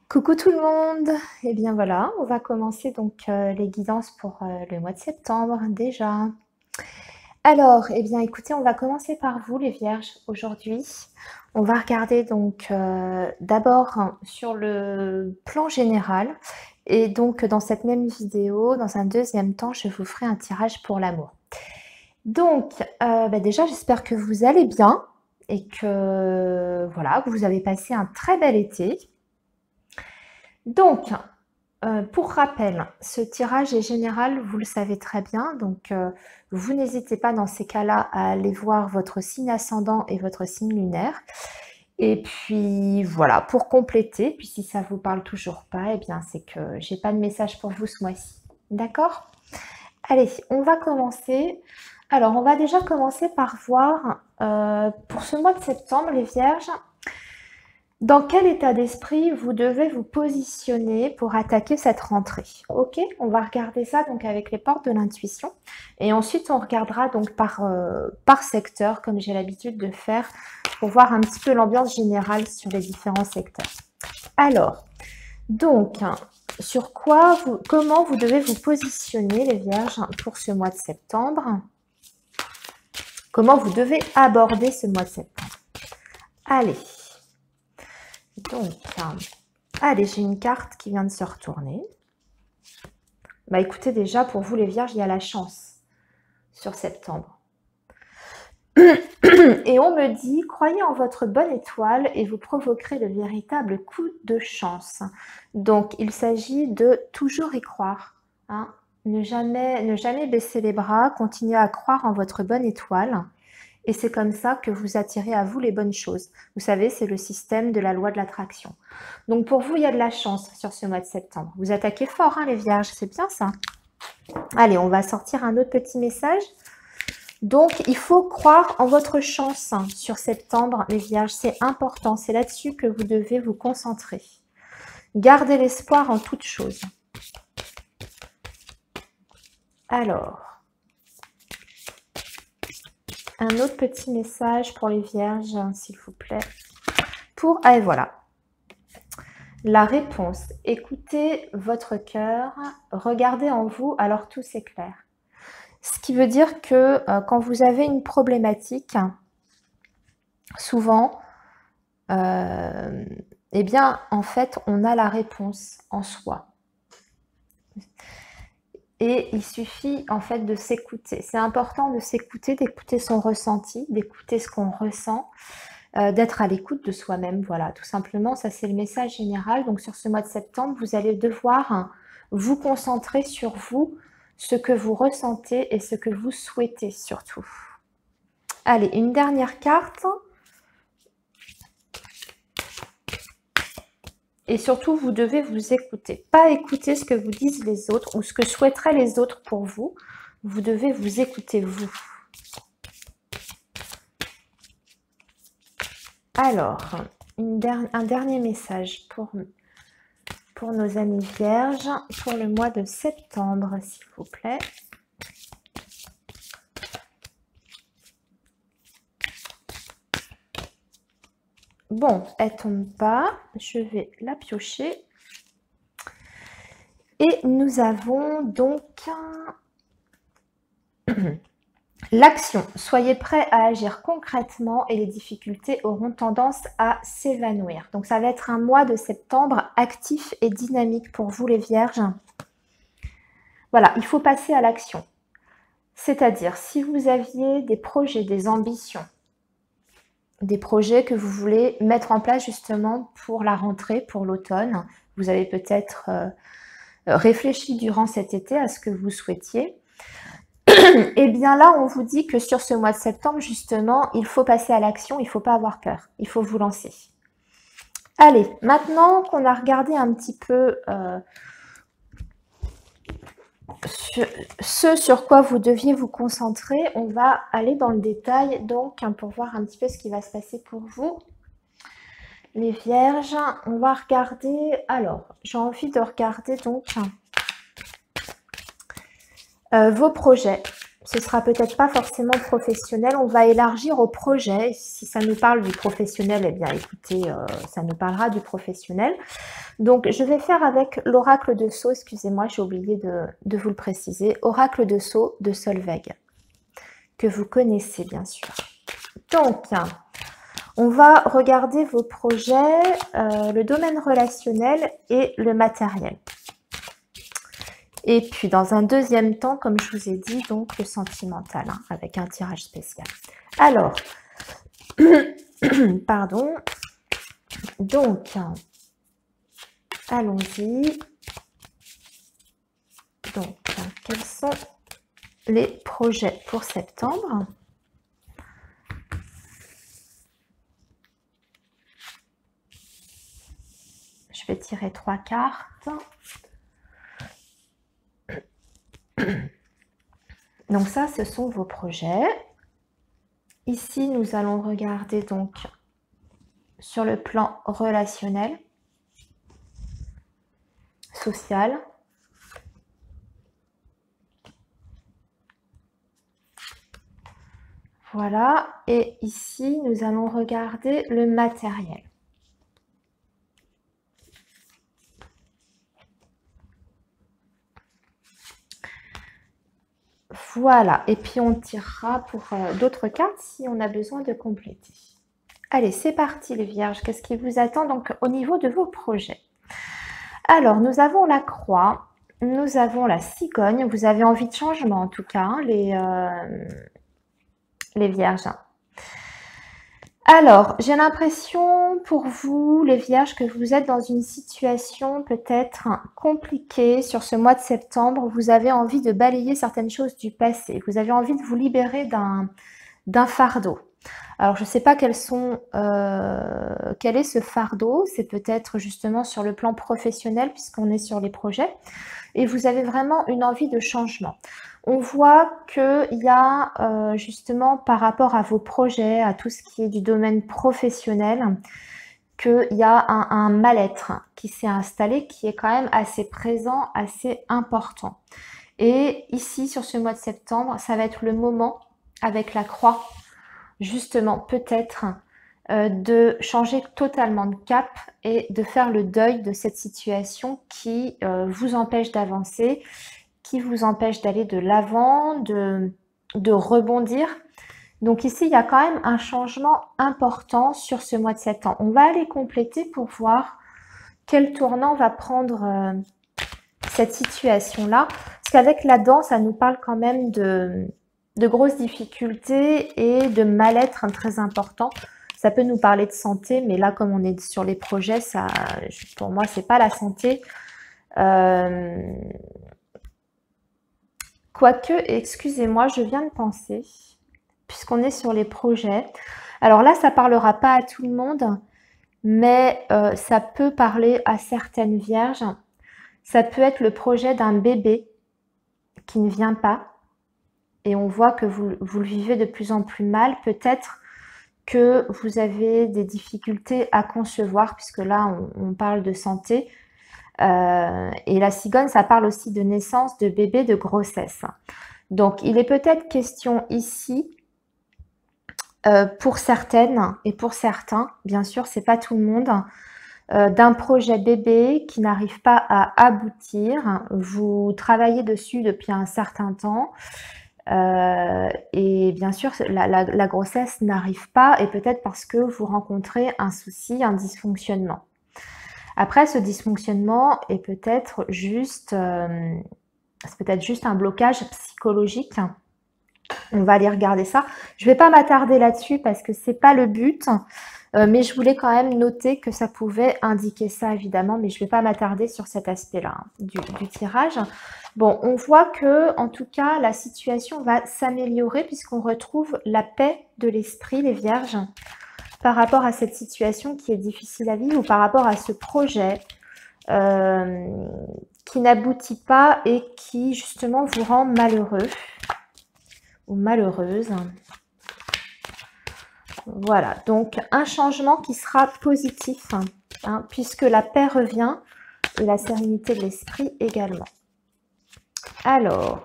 Coucou tout le monde! Et bien voilà, on va commencer donc les guidances pour le mois de septembre déjà. Alors, eh bien écoutez, on va commencer par vous les vierges aujourd'hui. On va regarder donc d'abord sur le plan général et donc dans cette même vidéo, dans un deuxième temps, je vous ferai un tirage pour l'amour. Donc déjà j'espère que vous allez bien et que voilà, que vous avez passé un très bel été. Donc, pour rappel, ce tirage est général, vous le savez très bien, donc vous n'hésitez pas dans ces cas-là à aller voir votre signe ascendant et votre signe lunaire. Et puis voilà, pour compléter, puis si ça vous parle toujours pas, eh bien c'est que j'ai pas de message pour vous ce mois-ci. D'accord? Allez, on va commencer. Alors, on va déjà commencer par voir pour ce mois de septembre, les vierges, dans quel état d'esprit vous devez vous positionner pour attaquer cette rentrée? Ok, on va regarder ça donc avec les portes de l'intuition. Et ensuite, on regardera donc par secteur, comme j'ai l'habitude de faire, pour voir un petit peu l'ambiance générale sur les différents secteurs. Alors, donc, comment vous devez vous positionner, les vierges, pour ce mois de septembre? Comment vous devez aborder ce mois de septembre? Allez. Donc, allez, j'ai une carte qui vient de se retourner. Bah écoutez, déjà, pour vous les vierges, il y a la chance sur septembre. Et on me dit, croyez en votre bonne étoile et vous provoquerez le véritable coup de chance. Donc, il s'agit de toujours y croire. Hein. Ne jamais baisser les bras, continuez à croire en votre bonne étoile. Et c'est comme ça que vous attirez à vous les bonnes choses. Vous savez, c'est le système de la loi de l'attraction. Donc pour vous, il y a de la chance sur ce mois de septembre. Vous attaquez fort, hein, les vierges, c'est bien ça. Allez, on va sortir un autre petit message. Donc, il faut croire en votre chance sur septembre, les vierges. C'est important, c'est là-dessus que vous devez vous concentrer. Gardez l'espoir en toute chose. Alors, un autre petit message pour les vierges, s'il vous plaît. Ah, et voilà. La réponse. Écoutez votre cœur, regardez en vous, alors tout s'éclaire. Ce qui veut dire que quand vous avez une problématique, souvent, eh bien, en fait, on a la réponse en soi. Et il suffit, en fait, de s'écouter. C'est important de s'écouter, d'écouter son ressenti, d'écouter ce qu'on ressent, d'être à l'écoute de soi-même. Voilà, tout simplement, ça c'est le message général. Donc, sur ce mois de septembre, vous allez devoir vous concentrer sur vous, ce que vous ressentez et ce que vous souhaitez surtout. Allez, une dernière carte. Et surtout, vous devez vous écouter. Pas écouter ce que vous disent les autres ou ce que souhaiteraient les autres pour vous. Vous devez vous écouter, vous. Alors, un dernier message pour nos amis vierges, pour le mois de septembre, s'il vous plaît. Bon, elle tombe pas, je vais la piocher. Et nous avons donc l'action. Soyez prêts à agir concrètement et les difficultés auront tendance à s'évanouir. Donc ça va être un mois de septembre actif et dynamique pour vous les vierges. Voilà, il faut passer à l'action. C'est-à-dire, si vous aviez des projets, des ambitions, des projets que vous voulez mettre en place justement pour la rentrée, pour l'automne, vous avez peut-être réfléchi durant cet été à ce que vous souhaitiez. Et bien là, on vous dit que sur ce mois de septembre, justement, il faut passer à l'action, il ne faut pas avoir peur, il faut vous lancer. Allez, maintenant qu'on a regardé un petit peu ce sur quoi vous deviez vous concentrer, on va aller dans le détail donc pour voir un petit peu ce qui va se passer pour vous. Les vierges, on va regarder, alors j'ai envie de regarder donc vos projets, ce sera peut-être pas forcément professionnel. On va élargir au projet. Si ça nous parle du professionnel, eh bien écoutez, ça nous parlera du professionnel. Donc je vais faire avec l'oracle de Sceaux, excusez-moi, j'ai oublié de vous le préciser. Oracle de Sceaux de Solveig, que vous connaissez bien sûr. Donc, on va regarder vos projets, le domaine relationnel et le matériel. Et puis, dans un deuxième temps, comme je vous ai dit, donc le sentimental, hein, avec un tirage spécial. Alors, pardon. Donc, allons-y. Donc, quels sont les projets pour septembre ? Je vais tirer 3 cartes. Donc ça, ce sont vos projets. Ici, nous allons regarder donc sur le plan relationnel, social. Voilà. Et ici, nous allons regarder le matériel. Voilà, et puis on tirera pour d'autres cartes si on a besoin de compléter. Allez, c'est parti les vierges, qu'est-ce qui vous attend donc au niveau de vos projets? Alors, nous avons la croix, nous avons la cigogne, vous avez envie de changement en tout cas, hein, les vierges. Alors, j'ai l'impression pour vous, les vierges, que vous êtes dans une situation peut-être compliquée sur ce mois de septembre. Vous avez envie de balayer certaines choses du passé. Vous avez envie de vous libérer d'un fardeau. Alors, je ne sais pas quel est ce fardeau. C'est peut-être justement sur le plan professionnel puisqu'on est sur les projets. Et vous avez vraiment une envie de changement. On voit qu'il y a justement par rapport à vos projets, à tout ce qui est du domaine professionnel, qu'il y a un mal-être qui s'est installé, qui est quand même assez présent, assez important. Et ici, sur ce mois de septembre, ça va être le moment, avec la croix, justement, peut-être de changer totalement de cap et de faire le deuil de cette situation qui vous empêche d'avancer, qui vous empêche d'aller de l'avant, de rebondir. Donc ici, il y a quand même un changement important sur ce mois de septembre. On va aller compléter pour voir quel tournant va prendre cette situation-là. Parce qu'avec la danse, ça nous parle quand même de grosses difficultés et de mal-être très important. Ça peut nous parler de santé, mais là, comme on est sur les projets, ça, pour moi, c'est pas la santé. Quoique, excusez-moi, je viens de penser, puisqu'on est sur les projets. Alors là, ça parlera pas à tout le monde, mais ça peut parler à certaines vierges. Ça peut être le projet d'un bébé qui ne vient pas. Et on voit que vous le vivez de plus en plus mal. Peut-être que vous avez des difficultés à concevoir, puisque là, on parle de santé. Et la cigogne, ça parle aussi de naissance, de bébé, de grossesse. Donc, il est peut-être question ici, pour certaines et pour certains, bien sûr, c'est pas tout le monde, d'un projet bébé qui n'arrive pas à aboutir. Vous travaillez dessus depuis un certain temps. Et bien sûr, la grossesse n'arrive pas, et peut-être parce que vous rencontrez un souci, un dysfonctionnement. Après, ce dysfonctionnement est peut-être juste, c'est peut-être juste un blocage psychologique. On va aller regarder ça. Je ne vais pas m'attarder là-dessus parce que c'est pas le but, mais je voulais quand même noter que ça pouvait indiquer ça évidemment, mais je ne vais pas m'attarder sur cet aspect-là du tirage. Bon, on voit que en tout cas la situation va s'améliorer puisqu'on retrouve la paix de l'esprit, les vierges, par rapport à cette situation qui est difficile à vivre ou par rapport à ce projet qui n'aboutit pas et qui justement vous rend malheureux ou malheureuse. Voilà, donc un changement qui sera positif, hein, puisque la paix revient et la sérénité de l'esprit également. Alors,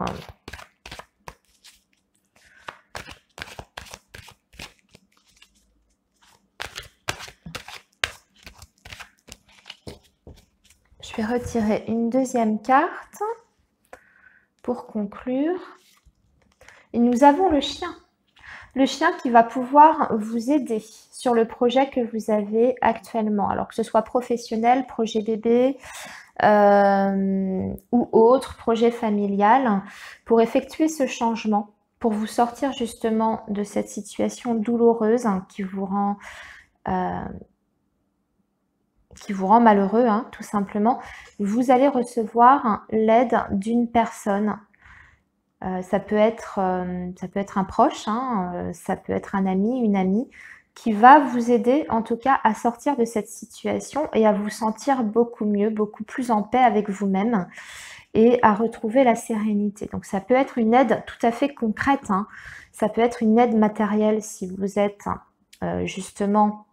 Je vais retirer une deuxième carte pour conclure. Et nous avons le chien. Le chien qui va pouvoir vous aider sur le projet que vous avez actuellement. Alors que ce soit professionnel, projet bébé ou autre, projet familial, pour effectuer ce changement, pour vous sortir justement de cette situation douloureuse qui vous rend malheureux, tout simplement. Vous allez recevoir l'aide d'une personne. Ça peut être un proche, ça peut être un ami, une amie, qui va vous aider en tout cas à sortir de cette situation et à vous sentir beaucoup mieux, beaucoup plus en paix avec vous-même et à retrouver la sérénité. Donc ça peut être une aide tout à fait concrète, ça peut être une aide matérielle si vous êtes justement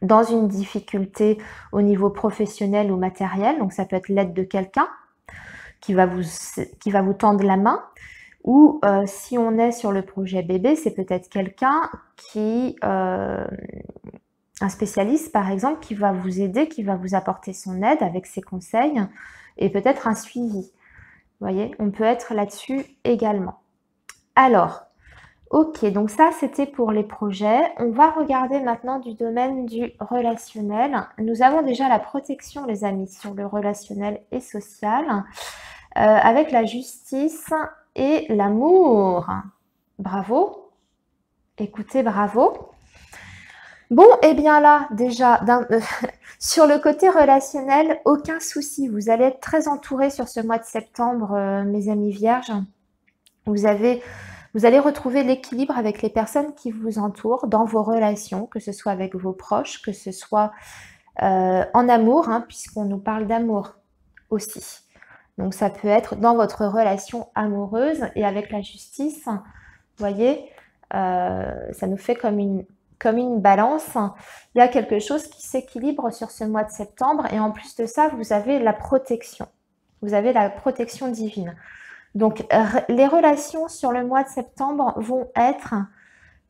dans une difficulté au niveau professionnel ou matériel. Donc ça peut être l'aide de quelqu'un qui va vous tendre la main. Ou si on est sur le projet bébé, c'est peut-être quelqu'un qui, un spécialiste par exemple, qui va vous aider, qui va vous apporter son aide avec ses conseils et peut-être un suivi. Vous voyez, on peut être là-dessus également. Alors, ok, donc ça c'était pour les projets. On va regarder maintenant du domaine du relationnel. Nous avons déjà la protection, les amis, sur le relationnel et social, avec la justice et l'amour. Bravo. Écoutez, bravo. Bon, et bien là, déjà, sur le côté relationnel, aucun souci. Vous allez être très entourés sur ce mois de septembre, mes amis vierges. Vous allez retrouver l'équilibre avec les personnes qui vous entourent dans vos relations, que ce soit avec vos proches, que ce soit en amour, puisqu'on nous parle d'amour aussi. Donc ça peut être dans votre relation amoureuse et avec la justice, vous voyez, ça nous fait comme une balance. Il y a quelque chose qui s'équilibre sur ce mois de septembre et en plus de ça, vous avez la protection. Vous avez la protection divine. Donc les relations sur le mois de septembre vont être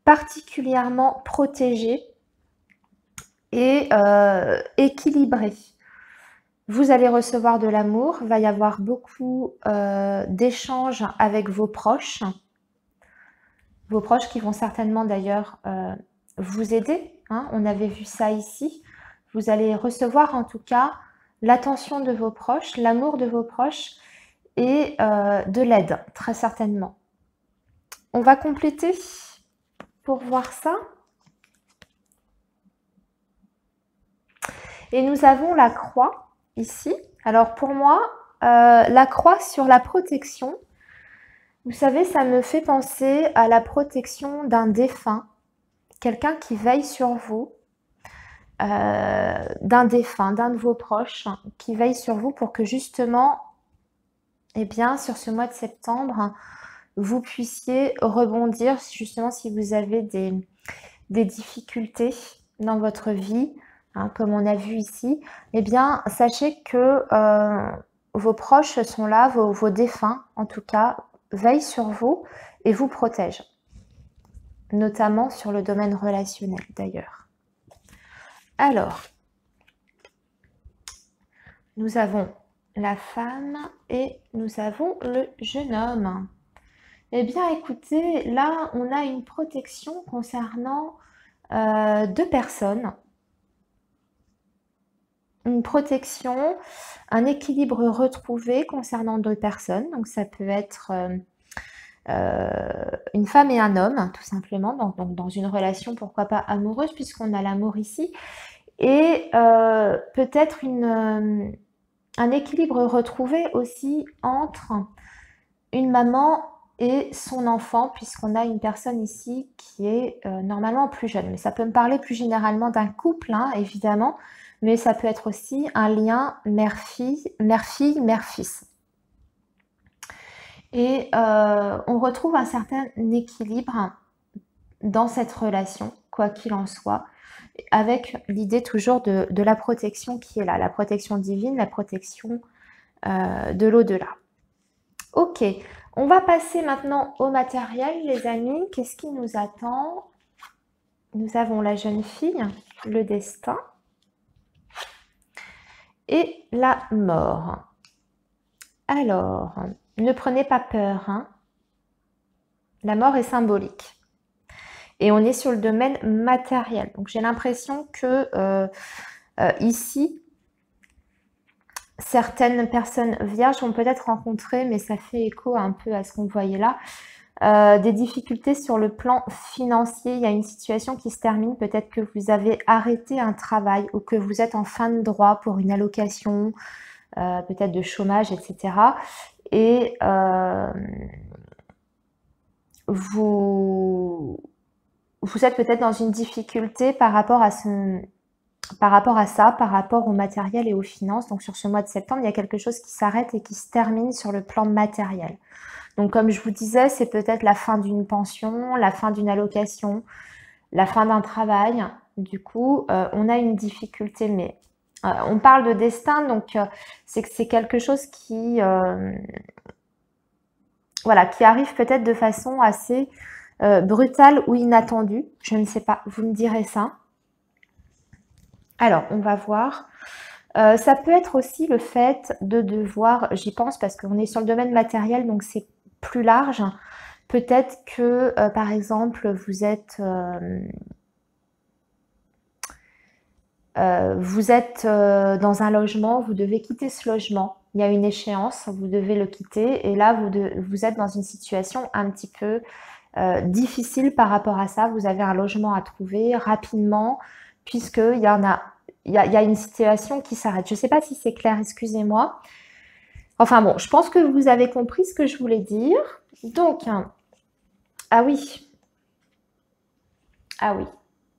particulièrement protégées et équilibrées. Vous allez recevoir de l'amour, il va y avoir beaucoup d'échanges avec vos proches qui vont certainement d'ailleurs vous aider. On avait vu ça ici. Vous allez recevoir en tout cas l'attention de vos proches, l'amour de vos proches et de l'aide, très certainement. On va compléter pour voir ça. Et nous avons la croix ici. Alors pour moi, la croix sur la protection, vous savez, ça me fait penser à la protection d'un défunt, quelqu'un qui veille sur vous, d'un défunt, d'un de vos proches, qui veille sur vous pour que justement, eh bien, sur ce mois de septembre, vous puissiez rebondir justement si vous avez des difficultés dans votre vie, comme on a vu ici, eh bien, sachez que vos proches sont là, vos défunts, en tout cas, veillent sur vous et vous protègent, notamment sur le domaine relationnel, d'ailleurs. Alors, nous avons la femme et nous avons le jeune homme. Eh bien, écoutez, là, on a une protection concernant deux personnes. Une protection, un équilibre retrouvé concernant deux personnes. Donc, ça peut être une femme et un homme, tout simplement, donc dans une relation, pourquoi pas amoureuse, puisqu'on a l'amour ici. Et peut-être un équilibre retrouvé aussi entre une maman et son enfant, puisqu'on a une personne ici qui est normalement plus jeune. Mais ça peut me parler plus généralement d'un couple, évidemment, mais ça peut être aussi un lien mère-fille, mère-fils. Et on retrouve un certain équilibre dans cette relation, quoi qu'il en soit, avec l'idée toujours de la protection qui est là, la protection divine, la protection de l'au-delà. Ok, on va passer maintenant au matériel, les amis. Qu'est-ce qui nous attend? Nous avons la jeune fille, le destin. et la mort. Alors, ne prenez pas peur, hein. La mort est symbolique. Et on est sur le domaine matériel. Donc, j'ai l'impression que ici, certaines personnes vierges vont peut-être rencontrer, mais ça fait écho un peu à ce qu'on voyait là, des difficultés sur le plan financier. Il y a une situation qui se termine. Peut-être que vous avez arrêté un travail ou que vous êtes en fin de droit pour une allocation, peut-être de chômage, etc. Et vous êtes peut-être dans une difficulté par rapport à ça, par rapport au matériel et aux finances. Donc sur ce mois de septembre, il y a quelque chose qui s'arrête et qui se termine sur le plan matériel. Donc comme je vous disais, c'est peut-être la fin d'une pension, la fin d'une allocation, la fin d'un travail. Du coup, on a une difficulté, mais on parle de destin, donc c'est que c'est quelque chose qui, voilà, qui arrive peut-être de façon assez brutale ou inattendue. Je ne sais pas, vous me direz ça. Alors, on va voir. Ça peut être aussi le fait de devoir, j'y pense parce qu'on est sur le domaine matériel, donc c'est plus large. Peut-être que, par exemple, vous êtes dans un logement, vous devez quitter ce logement. Il y a une échéance, vous devez le quitter. Et là, vous êtes dans une situation un petit peu difficile par rapport à ça. Vous avez un logement à trouver rapidement, puisqu'il y en a, il y a une situation qui s'arrête. Je ne sais pas si c'est clair, excusez-moi. Enfin bon, je pense que vous avez compris ce que je voulais dire. Donc, ah oui. Ah oui.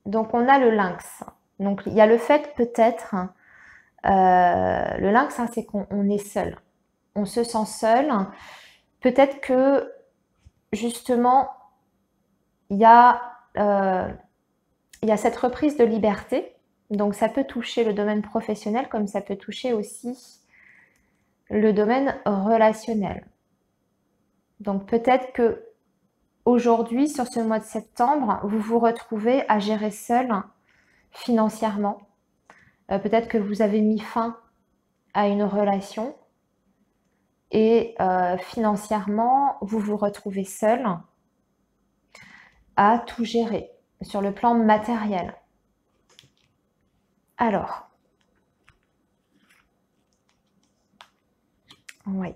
Donc, on a le lynx. Donc, il y a le fait peut-être, le lynx, hein, c'est qu'on est seul. On se sent seul. Peut-être que, justement, il y a cette reprise de liberté. Donc, ça peut toucher le domaine professionnel comme ça peut toucher aussi le domaine relationnel. Donc, peut-être que aujourd'hui, sur ce mois de septembre, vous vous retrouvez à gérer seul financièrement. Peut-être que vous avez mis fin à une relation et financièrement, vous vous retrouvez seul à tout gérer sur le plan matériel. Alors, oui.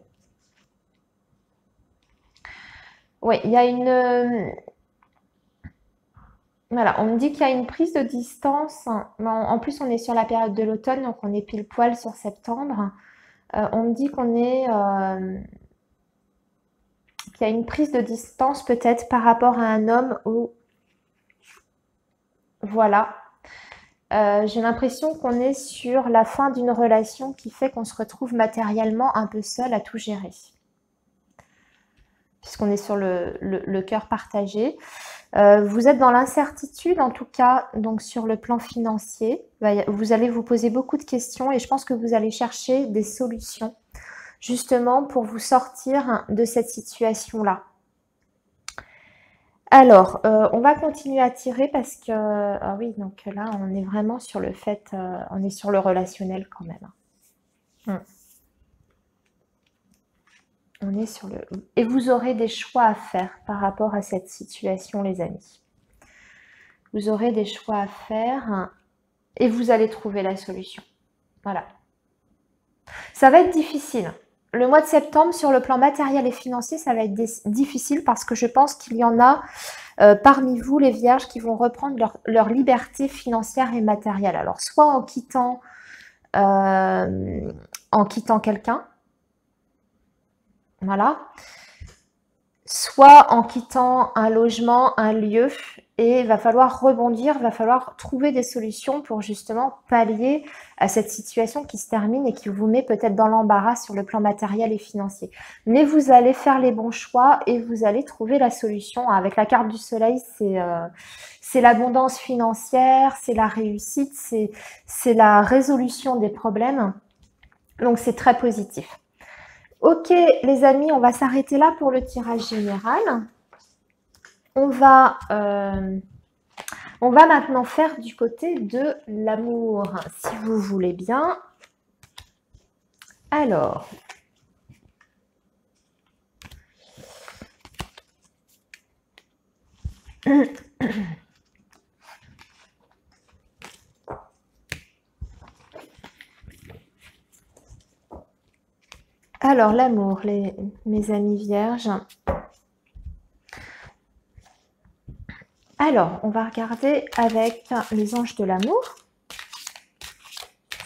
Oui, il y a une... Voilà, on me dit qu'il y a une prise de distance. En plus, on est sur la période de l'automne, donc on est pile poil sur septembre. On me dit qu'il y a une prise de distance peut-être par rapport à un homme où... Voilà. J'ai l'impression qu'on est sur la fin d'une relation qui fait qu'on se retrouve matériellement un peu seul à tout gérer. Puisqu'on est sur le cœur partagé. Vous êtes dans l'incertitude, en tout cas, donc sur le plan financier. Vous allez vous poser beaucoup de questions et je pense que vous allez chercher des solutions, justement, pour vous sortir de cette situation-là. Alors, on va continuer à tirer parce que... ah oui, donc là, on est vraiment sur le fait... on est sur le relationnel quand même. On est sur le... Et vous aurez des choix à faire par rapport à cette situation, les amis. Vous aurez des choix à faire et vous allez trouver la solution. Voilà. Ça va être difficile. Le mois de septembre, sur le plan matériel et financier, ça va être difficile parce que je pense qu'il y en a parmi vous, les vierges, qui vont reprendre leur liberté financière et matérielle. Alors, soit en quittant quelqu'un, voilà, soit en quittant un logement, un lieu, et il va falloir rebondir, il va falloir trouver des solutions pour justement pallier à cette situation qui se termine et qui vous met peut-être dans l'embarras sur le plan matériel et financier. Mais vous allez faire les bons choix et vous allez trouver la solution. Avec la carte du soleil, c'est l'abondance financière, c'est la réussite, c'est la résolution des problèmes. Donc c'est très positif. Ok les amis, on va s'arrêter là pour le tirage général. On va maintenant faire du côté de l'amour, si vous voulez bien. Alors, l'amour, mes amis vierges. Alors, on va regarder avec les anges de l'amour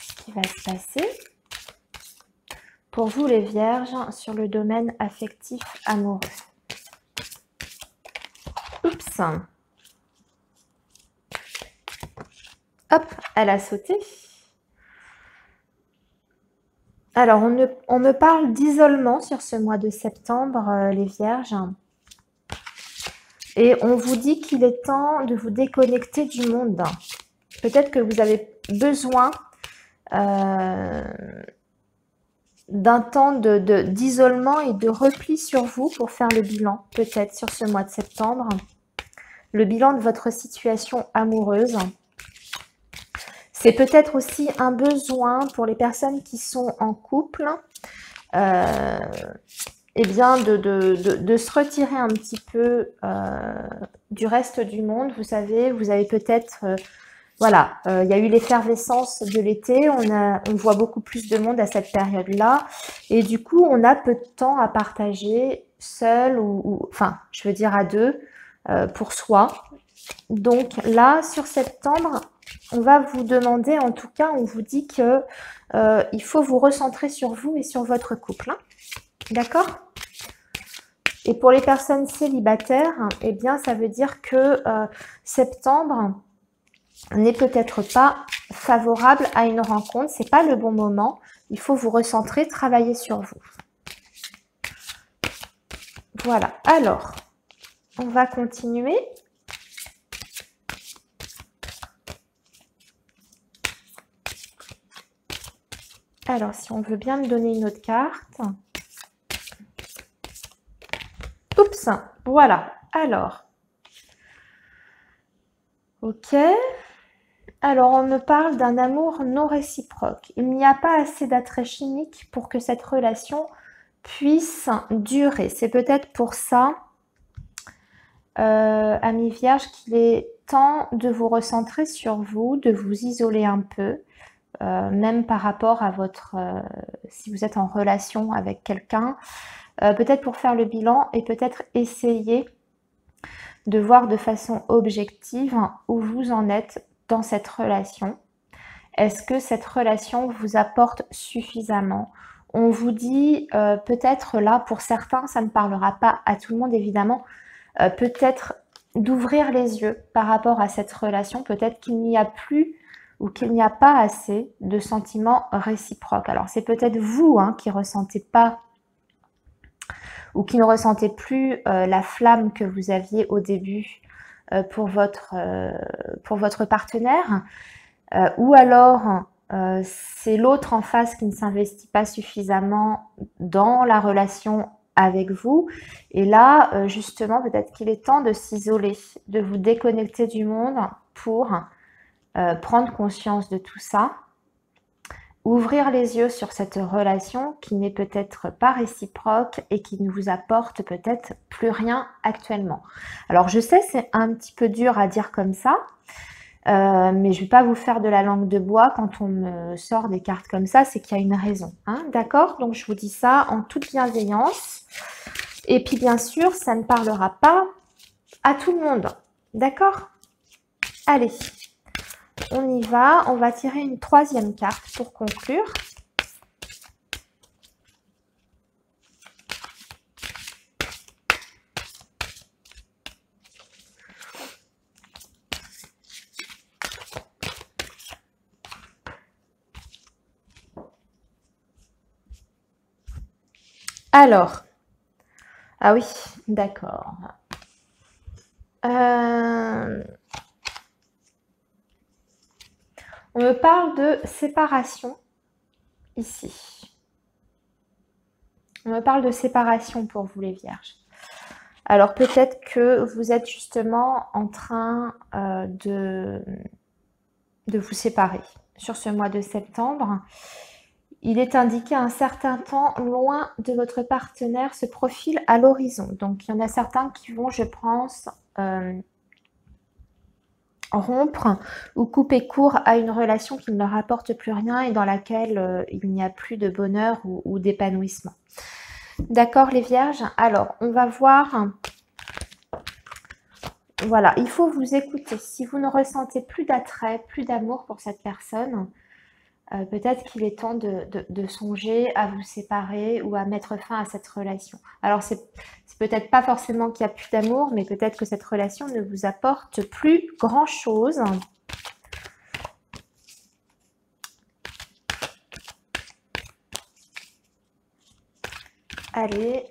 ce qui va se passer pour vous les vierges sur le domaine affectif amoureux. Oups. Hop, elle a sauté. Alors, on me parle d'isolement sur ce mois de septembre, les vierges. Et on vous dit qu'il est temps de vous déconnecter du monde. Peut-être que vous avez besoin d'un temps d'isolement et de repli sur vous pour faire le bilan, peut-être sur ce mois de septembre. Le bilan de votre situation amoureuse. C'est peut-être aussi un besoin pour les personnes qui sont en couple, eh bien de se retirer un petit peu du reste du monde. Vous savez, vous avez peut-être, voilà, il y a eu l'effervescence de l'été, on voit beaucoup plus de monde à cette période-là, et du coup, on a peu de temps à partager seul enfin, je veux dire à deux, pour soi. Donc là, sur septembre, on va vous demander, en tout cas, on vous dit que il faut vous recentrer sur vous et sur votre couple. Hein. D'accord? Et pour les personnes célibataires, eh bien, ça veut dire que septembre n'est peut-être pas favorable à une rencontre. C'est pas le bon moment. Il faut vous recentrer, travailler sur vous. Voilà. Alors, on va continuer. Alors, si on veut bien me donner une autre carte. Oups, voilà. Alors, ok. Alors, on me parle d'un amour non réciproque. Il n'y a pas assez d'attrait chimique pour que cette relation puisse durer. C'est peut-être pour ça, amis vierges, qu'il est temps de vous recentrer sur vous, de vous isoler un peu. Même par rapport à votre, si vous êtes en relation avec quelqu'un, peut-être pour faire le bilan et peut-être essayer de voir de façon objective où vous en êtes dans cette relation. Est-ce que cette relation vous apporte suffisamment? On vous dit peut-être là, pour certains, ça ne parlera pas à tout le monde évidemment, peut-être d'ouvrir les yeux par rapport à cette relation, peut-être qu'il n'y a plus ou qu'il n'y a pas assez de sentiments réciproques. Alors, c'est peut-être vous qui ressentez pas ou qui ne ressentez plus la flamme que vous aviez au début pour votre partenaire. Ou alors, c'est l'autre en face qui ne s'investit pas suffisamment dans la relation avec vous. Et là, justement, peut-être qu'il est temps de s'isoler, de vous déconnecter du monde pour prendre conscience de tout ça, ouvrir les yeux sur cette relation qui n'est peut-être pas réciproque et qui ne vous apporte peut-être plus rien actuellement. Alors je sais, c'est un petit peu dur à dire comme ça, mais je ne vais pas vous faire de la langue de bois quand on me sort des cartes comme ça, c'est qu'il y a une raison. Hein, d'accord? Donc je vous dis ça en toute bienveillance. Et puis bien sûr, ça ne parlera pas à tout le monde. D'accord? Allez. On y va, on va tirer une troisième carte pour conclure. Alors, ah oui, d'accord. On me parle de séparation ici. On me parle de séparation pour vous les vierges. Alors peut-être que vous êtes justement en train de vous séparer sur ce mois de septembre. il est indiqué un certain temps loin de votre partenaire se profile à l'horizon. Donc, il y en a certains qui vont, je pense, rompre ou couper court à une relation qui ne leur apporte plus rien et dans laquelle il n'y a plus de bonheur ou d'épanouissement. D'accord, les vierges? Alors, on va voir. Voilà, il faut vous écouter. Si vous ne ressentez plus d'attrait, plus d'amour pour cette personne, peut-être qu'il est temps de songer à vous séparer ou à mettre fin à cette relation. Alors, c'est peut-être pas forcément qu'il n'y a plus d'amour, mais peut-être que cette relation ne vous apporte plus grand-chose. Allez.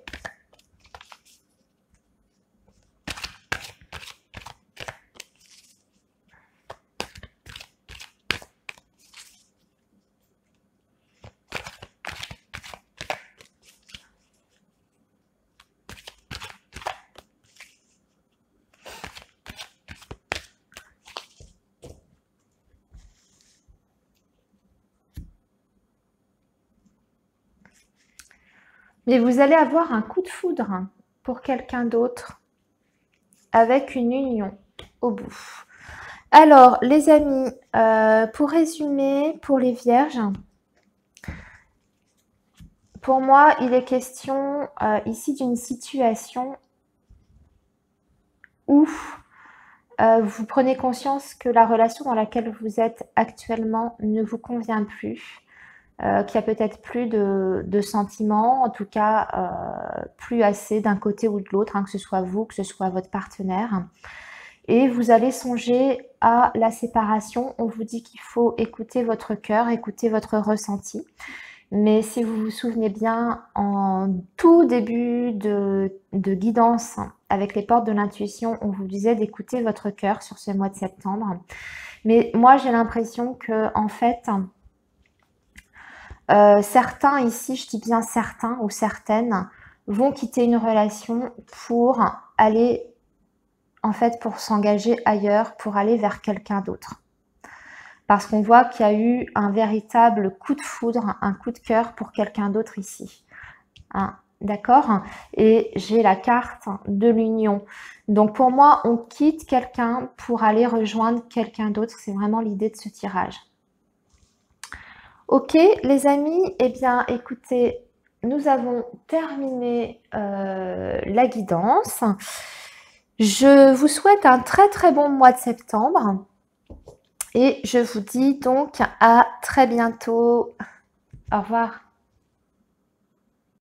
Mais vous allez avoir un coup de foudre pour quelqu'un d'autre avec une union au bout. Alors, les amis, pour résumer, pour les vierges, pour moi, il est question ici d'une situation où vous prenez conscience que la relation dans laquelle vous êtes actuellement ne vous convient plus, qu'il y a peut-être plus de sentiments, en tout cas plus assez d'un côté ou de l'autre, hein, que ce soit vous, que ce soit votre partenaire. Et vous allez songer à la séparation. On vous dit qu'il faut écouter votre cœur, écouter votre ressenti. Mais si vous vous souvenez bien, en tout début de guidance avec les portes de l'intuition, on vous disait d'écouter votre cœur sur ce mois de septembre. Mais moi, j'ai l'impression que, en fait, certains ici, je dis bien certains ou certaines, vont quitter une relation pour aller, en fait, pour s'engager ailleurs, pour aller vers quelqu'un d'autre. Parce qu'on voit qu'il y a eu un véritable coup de foudre, un coup de cœur pour quelqu'un d'autre ici. Hein, d'accord? Et j'ai la carte de l'union. Donc pour moi, on quitte quelqu'un pour aller rejoindre quelqu'un d'autre. C'est vraiment l'idée de ce tirage. Ok, les amis, eh bien, écoutez, nous avons terminé la guidance. Je vous souhaite un très très bon mois de septembre. Et je vous dis donc à très bientôt. Au revoir.